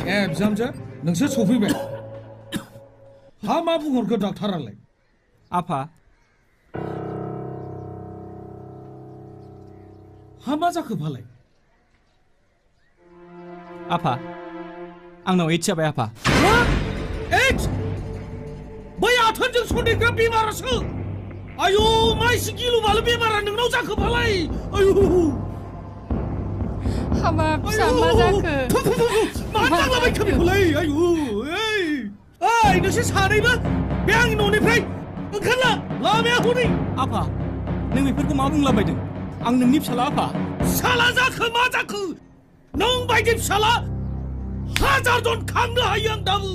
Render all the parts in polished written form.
ए बिहामजो नोंसोर सफैबाय हा मा बुंहरखो डाक्टारालाय आफा हा मा जाखो फालाय आफा आंनाव एड्स जाबाय आफा एड्स बै आथोनजों सन्देरग्रा बेमारासो आयु मा एसे गिलु-बालु बेमारा नोंनाव जाखो फालाय आयु हाबा फिसा मा जाखो मा जालाबायखो बेखौलाय आयु ओइ नोंसोर सानैबो बे आंनि न'निफ्राय ओंखारला लामाया हनै आफा नों बेफोरखौ मा बुंलाबायदों आं नोंनि फिसाला आफा फिसाला जाखो मा जाखो नों बायदि फिसाला हाजार जन खांनो हायो आं दाबो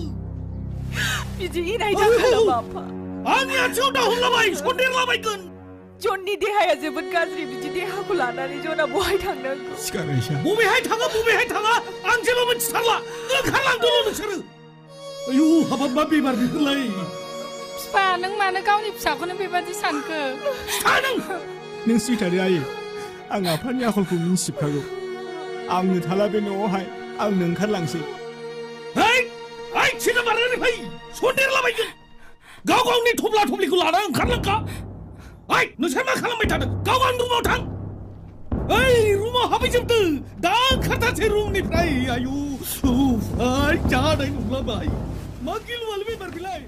बिदि इनाय दाखालाम आफा आंनि आथिङाव दाहुनलाबाय सन्देरलाबायगोन जननि देहाया जोबोद गाज्रि बिदि देहाखौ लानानै जना बहाय थांनांगौ सिखारैसा बबेहाय थाङा आं जेबो मिथिथारला ओंखारलांदोल' नोंसोरो आयु हाबाब मा बेमार बेफोरलाय फिफा नों मानो गावनि फिसाखौनो बेबादि सानखो नों सिथारो आयै आं आफानि आखलखौ मिन्थिजोबखागौ आंनो थाला बे न'आवहाय आंनो ओंखारलांसै ओइ थिनो बारनानै फै सन्देरलाबायगोन गाव गावनि थब्ला थब्लिखौ लाना ओंखारलांखा ओइ नोंसोर मा खालामबाय थादों गाव गावनि रुमाव थां ओइ रुमाव हाबैजोबदो दा ओंखारथारसै रुमनिफ्राय आयु जानाय नंलाबाय मा गिलु-बालु बेमार बेलाय